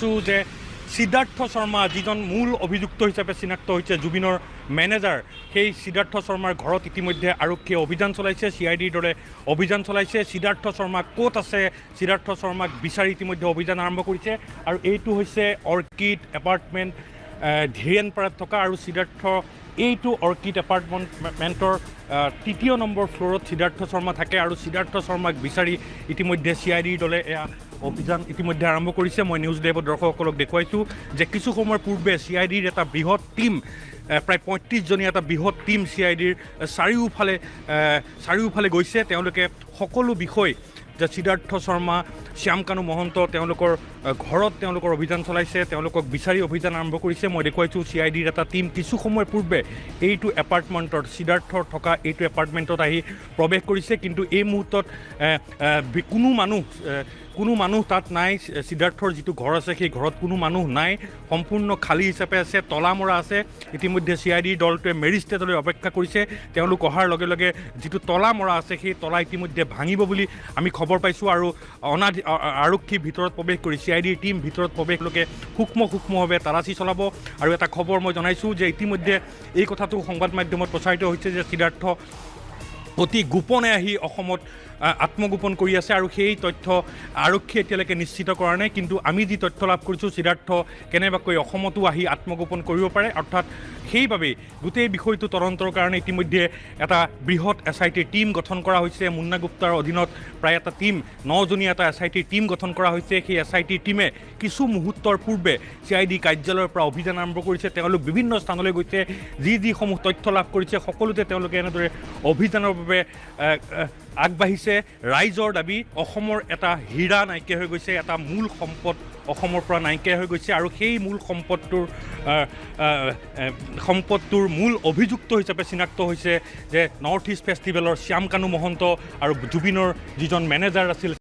পাইছোঁ যে সিদ্ধাৰ্থ শৰ্মা যিজন মূল অভিযুক্ত হিচাপে চিনাক্ত হৈছে জুবিনৰ মেনেজাৰ, সেই সিদ্ধাৰ্থ শৰ্মাৰ ঘৰত ইতিমধ্যে আৰক্ষীয়ে অভিযান চলাইছে, CIDৰ দৰে অভিযান চলাইছে। সিদ্ধাৰ্থ শৰ্মা ক'ত আছে, সিদ্ধাৰ্থ শৰ্মাক বিচাৰি ইতিমধ্যে অভিযান আৰম্ভ কৰিছে। আৰু এইটো হৈছে অৰ্কিড এপাৰ্টমেণ্ট ধীৰেণপাৰাত থকা, আৰু সিদ্ধাৰ্থ এইটো অৰ্কিড এপাৰ্টমেণ্টৰ ৩য় নম্বৰ ফ্ল'ৰত সিদ্ধাৰ্থ শৰ্মা থাকে। আৰু সিদ্ধাৰ্থ শৰ্মাক বিচাৰি ইতিমধ্যে CIDৰ দলে এয়া অভিযান ইতিমধ্যে আৰম্ভ কৰিছে। মই নিউজ লাইভৰ দৰ্শকসকলক দেখুৱাইছোঁ যে কিছু সময়ৰ পূৰ্বে CIDৰ এটা বৃহৎ টীম, প্ৰায় ৩৫জনীয়া এটা বৃহৎ টীম CIDৰ চাৰিওফালে গৈছে। তেওঁলোকে সকলো বিষয় যে সিদ্ধাৰ্থ শৰ্মা, শ্যামকানু মহন্ত, তেওঁলোকৰ ঘৰত তেওঁলোকৰ অভিযান চলাইছে, তেওঁলোকক বিচাৰি অভিযান আৰম্ভ কৰিছে। মই দেখুৱাইছোঁ CIDৰ এটা টীম কিছু সময় পূৰ্বে এইটো এপাৰ্টমেণ্টত, সিদ্ধাৰ্থৰ থকা এইটো এপাৰ্টমেণ্টত আহি প্ৰৱেশ কৰিছে। কিন্তু এই মুহূৰ্তত কোনো মানুহ তাত নাই। সিদ্ধাৰ্থৰ যিটো ঘৰ আছে সেই ঘৰত কোনো মানুহ নাই, সম্পূৰ্ণ খালী হিচাপে আছে, তলা মৰা আছে। ইতিমধ্যে CIDৰ দলটোৱে মেজিষ্ট্ৰেটলৈ অপেক্ষা কৰিছে। তেওঁলোক অহাৰ লগে লগে যিটো তলা মৰা আছে সেই তলা ইতিমধ্যে ভাঙিব বুলি আমি খবৰ পাইছোঁ। আৰু আৰক্ষী ভিতৰত প্ৰৱেশ কৰি CIDৰ টীম ভিতৰত প্ৰৱেশলৈকে সূক্ষ্মভাৱে তালাচী চলাব। আৰু এটা খবৰ মই জনাইছোঁ যে ইতিমধ্যে এই কথাটো সংবাদ মাধ্যমত প্ৰচাৰিত হৈছে যে সিদ্ধাৰ্থ অতি গোপনে আহি অসমত আত্মগোপন কৰি আছে, আৰু সেই তথ্য আৰক্ষীয়ে এতিয়ালৈকে নিশ্চিত কৰা নাই। কিন্তু আমি যি তথ্য লাভ কৰিছোঁ, সিদ্ধাৰ্থ কেনেবাকৈ অসমতো আহি আত্মগোপন কৰিব পাৰে। অৰ্থাৎ সেইবাবেই গোটেই বিষয়টো তদন্তৰ কাৰণে ইতিমধ্যে এটা বৃহৎ SITৰ টীম গঠন কৰা হৈছে। মুন্না গুপ্তাৰ অধীনত প্ৰায় এটা টীম, 9জনীয়া এটা SITৰ টীম গঠন কৰা হৈছে। সেই SITৰ টীমে কিছু মুহূৰ্তৰ পূৰ্বে CID কাৰ্যালয়ৰ পৰা অভিযান আৰম্ভ কৰিছে। তেওঁলোক বিভিন্ন স্থানলৈ গৈছে, যিসমূহ তথ্য লাভ কৰিছে সকলোতে তেওঁলোকে এনেদৰে অভিযানৰ বাবে আগবাঢ়িছে। ৰাইজৰ দাবী, অসমৰ এটা হীৰা নাইকিয়া হৈ গৈছে, এটা মূল সম্পদ অসমৰ পৰা নাইকিয়া হৈ গৈছে। আৰু সেই মূল সম্পদটোৰ মূল অভিযুক্ত হিচাপে চিনাক্ত হৈছে যে নৰ্থ ইষ্ট ফেষ্টিভেলৰ শ্যামকানু মহন্ত আৰু জুবিনৰ যিজন মেনেজাৰ আছিল